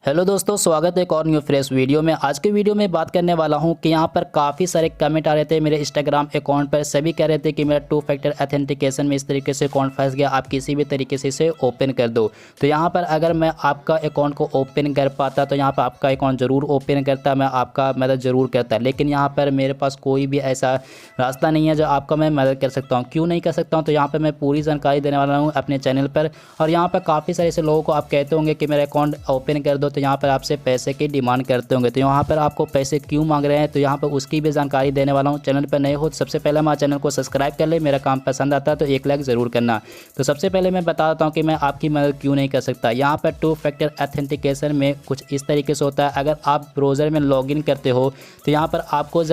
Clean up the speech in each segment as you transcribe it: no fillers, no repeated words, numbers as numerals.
Hello दोस्तों, स्वागत है एक और न्यू फ्रेश वीडियो में। आज के वीडियो में बात करने वाला हूं कि यहां पर काफ़ी सारे कमेंट आ रहे थे मेरे इंस्टाग्राम अकाउंट पर। सभी कह रहे थे कि मेरा टू फैक्टर ऑथेंटिकेशन में इस तरीके से अकाउंट फंस गया, आप किसी भी तरीके से इसे ओपन कर दो। तो यहां पर अगर मैं आपका अकाउंट को ओपन कर पाता तो यहां पर आपका अकाउंट ज़रूर ओपन करता, मैं आपका मदद ज़रूर करता। लेकिन यहाँ पर मेरे पास कोई भी ऐसा रास्ता नहीं है जो आपका मैं मदद कर सकता हूँ। क्यों नहीं कर सकता हूँ? तो यहाँ पर मैं पूरी जानकारी देने वाला हूँ अपने चैनल पर। और यहाँ पर काफ़ी सारे ऐसे लोगों को आप कहते होंगे कि मेरा अकाउंट ओपन कर दो, तो यहाँ पर आपसे पैसे की डिमांड करते होंगे। तो यहाँ पर आपको पैसे क्यों मांग रहे हैं, तो यहाँ पर उसकी भी जानकारी देने वाला हूँ। चैनल पर नए हो तो सबसे पहले हमारे चैनल को सब्सक्राइब कर ले, मेरा काम पसंद आता है तो एक लाइक ज़रूर करना। तो सबसे पहले मैं बता देता हूँ कि मैं आपकी मदद क्यों नहीं कर सकता। यहाँ पर टू फैक्टर ऑथेंटिकेशन में कुछ इस तरीके से होता है। अगर आप ब्राउज़र में लॉगिन करते हो तो यहाँ पर आपको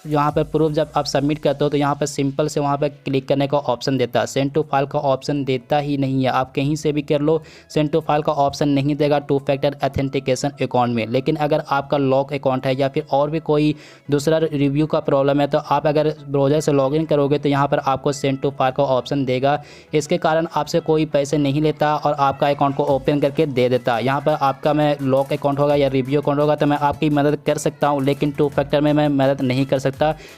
यहाँ पर प्रूफ जब आप सबमिट करते हो तो यहाँ पर सिंपल से वहाँ पर क्लिक करने का ऑप्शन देता है, सेंड टू फाइल का ऑप्शन देता ही नहीं है। आप कहीं से भी कर लो, सेंड टू फाइल का ऑप्शन नहीं देगा टू फैक्टर ऑथेंटिकेशन अकाउंट में। लेकिन अगर आपका लॉक अकाउंट है या फिर और भी कोई दूसरा रिव्यू का प्रॉब्लम है तो आप अगर ब्राउज़र से लॉगिन करोगे तो यहाँ पर आपको सेंड टू फाइल का ऑप्शन देगा। इसके कारण आपसे कोई पैसे नहीं लेता और आपका अकाउंट को ओपन करके दे देता। यहाँ पर आपका मैं लॉक अकाउंट होगा या रिव्यू अकाउंट होगा तो मैं आपकी मदद कर सकता हूँ, लेकिन टू फैक्टर में मैं मदद नहीं कर सकता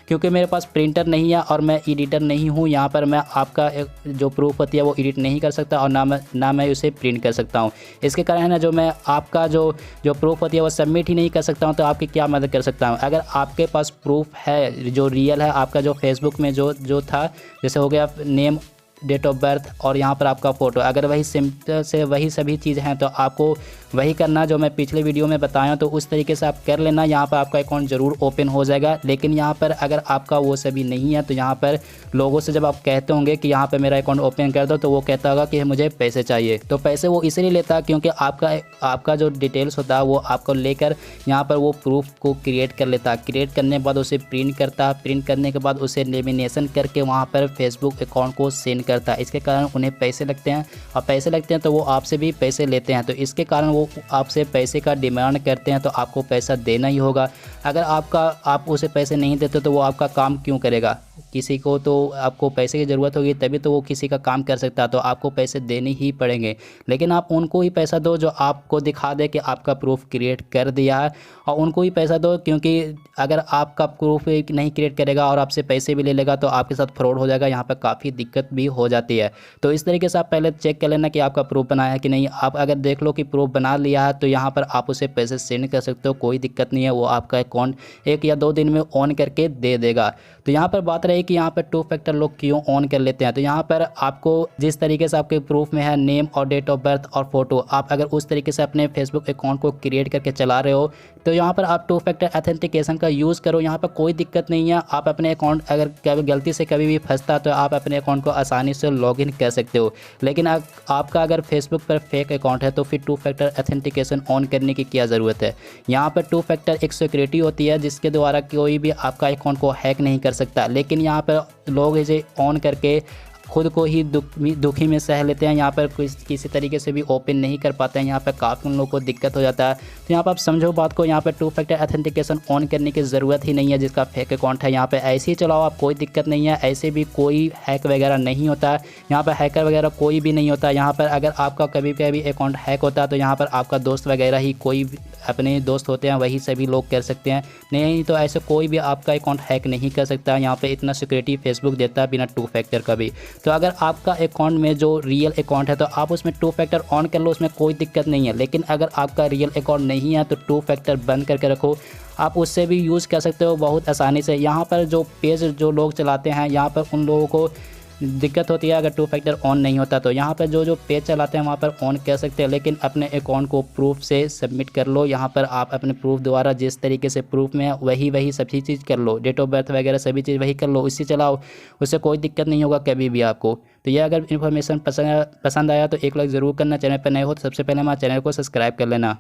क्योंकि मेरे पास प्रिंटर नहीं है और मैं एडिटर नहीं हूँ। यहाँ पर मैं आपका जो प्रूफ होती है वो एडिट नहीं कर सकता और ना मैं उसे प्रिंट कर सकता हूँ। इसके कारण है ना, जो मैं आपका जो प्रूफ होती है वो सबमिट ही नहीं कर सकता हूँ। तो आपकी क्या मदद कर सकता हूँ? अगर आपके पास प्रूफ है जो रियल है, आपका जो फेसबुक में जो था, जैसे हो गया नेम, डेट ऑफ बर्थ और यहाँ पर आपका फ़ोटो, अगर वही सिंपल से वही सभी चीज़ हैं तो आपको वही करना जो मैं पिछले वीडियो में बताया, तो उस तरीके से आप कर लेना। यहाँ पर आपका अकाउंट ज़रूर ओपन हो जाएगा। लेकिन यहाँ पर अगर आपका वो सभी नहीं है तो यहाँ पर लोगों से जब आप कहते होंगे कि यहाँ पर मेरा अकाउंट ओपन कर दो तो वो कहता होगा कि मुझे पैसे चाहिए। तो पैसे वो इसलिए लेता क्योंकि आपका जो डिटेल्स होता है वो आपको लेकर यहाँ पर वो प्रूफ को क्रिएट कर लेता। क्रिएट करने के बाद उसे प्रिंट करता, प्रिंट करने के बाद उसे लेमिनेशन करके वहाँ पर फेसबुक अकाउंट को सेंड करता है। इसके कारण उन्हें पैसे लगते हैं और पैसे लगते हैं तो वो आपसे भी पैसे लेते हैं। तो इसके कारण वो आपसे पैसे का डिमांड करते हैं, तो आपको पैसा देना ही होगा। अगर आप उसे पैसे नहीं देते तो वो आपका काम क्यों करेगा? किसी को तो आपको पैसे की ज़रूरत होगी तभी तो वो किसी का काम कर सकता है, तो आपको पैसे देने ही पड़ेंगे। लेकिन आप उनको ही पैसा दो जो आपको दिखा दे कि आपका प्रूफ क्रिएट कर दिया है, और उनको ही पैसा दो, क्योंकि अगर आपका प्रूफ नहीं क्रिएट करेगा और आपसे पैसे भी ले लेगा तो आपके साथ फ्रॉड हो जाएगा। यहाँ पर काफ़ी दिक्कत भी हो जाती है। तो इस तरीके से आप पहले चेक कर लेना कि आपका प्रूफ बनाया है कि नहीं। आप अगर देख लो कि प्रूफ बना लिया है तो यहाँ पर आप उसे पैसे सेंड कर सकते हो, कोई दिक्कत नहीं है। वो आपका अकाउंट 1 या 2 दिन में ऑन करके दे देगा। तो यहाँ पर बात रही कि यहाँ पर टू फैक्टर लोग क्यों ऑन कर लेते हैं। तो यहाँ पर आपको जिस तरीके से आपके प्रूफ में है नेम और डेट ऑफ बर्थ और फोटो, आप अगर उस तरीके से अपने फेसबुक अकाउंट को क्रिएट करके चला रहे हो तो यहाँ पर आप टू फैक्टर ऑथेंटिकेशन का यूज़ करो। यहाँ पर कोई दिक्कत नहीं है। आप अपने अकाउंट अगर कभी गलती से कभी भी फंसता तो आप अपने अकाउंट को आसानी से लॉगिन कर सकते हो। लेकिन आपका अगर फेसबुक पर फेक अकाउंट है तो फिर टू फैक्टर ऑथेंटिकेशन ऑन करने की क्या ज़रूरत है? यहाँ पर टू फैक्टर एक सिक्योरिटी होती है जिसके द्वारा कोई भी आपका अकाउंट को हैक नहीं कर सकता। लेकिन यहाँ पर लोग इसे ऑन करके खुद को ही दुखी में सह लेते हैं। यहाँ पर किसी तरीके से भी ओपन नहीं कर पाते हैं। यहाँ पर काफ़ी उन लोगों को दिक्कत हो जाता है। तो यहाँ पर आप समझो बात को, यहाँ पर टू फैक्टर ऑथेंटिकेशन ऑन करने की ज़रूरत ही नहीं है जिसका फेक अकाउंट है। यहाँ पर ऐसे ही चलाओ आप, कोई दिक्कत नहीं है। ऐसे भी कोई हैक वगैरह नहीं होता है। यहाँ पर हैकर वगैरह कोई भी नहीं होता। यहाँ पर अगर आपका कभी कभी अकाउंट हैक होता है तो यहाँ पर आपका दोस्त वगैरह ही, कोई अपने दोस्त होते हैं वही सभी लोग कर सकते हैं, नहीं तो ऐसे कोई भी आपका अकाउंट हैक नहीं कर सकता। यहाँ पे इतना सिक्योरिटी फेसबुक देता है बिना टू फैक्टर का भी। तो अगर आपका अकाउंट में जो रियल अकाउंट है तो आप उसमें टू फैक्टर ऑन कर लो, उसमें कोई दिक्कत नहीं है। लेकिन अगर आपका रियल अकाउंट नहीं है तो टू फैक्टर बंद करके रखो, आप उससे भी यूज़ कर सकते हो बहुत आसानी से। यहाँ पर जो पेज जो लोग चलाते हैं यहाँ पर उन लोगों को दिक्कत होती है अगर टू फैक्टर ऑन नहीं होता। तो यहाँ पर जो पेज चलाते हैं वहाँ पर ऑन कर सकते हैं, लेकिन अपने अकाउंट को प्रूफ से सबमिट कर लो। यहाँ पर आप अपने प्रूफ द्वारा जिस तरीके से प्रूफ में वही सभी चीज़ कर लो, डेट ऑफ बर्थ वगैरह सभी चीज़ वही कर लो, उससे चलाओ, उससे कोई दिक्कत नहीं होगा कभी भी आपको। तो ये अगर इन्फॉर्मेशन पसंद आया तो एक लाइक ज़रूर करना। चैनल पर नए हो तो सबसे पहले हमारे चैनल को सब्सक्राइब कर लेना।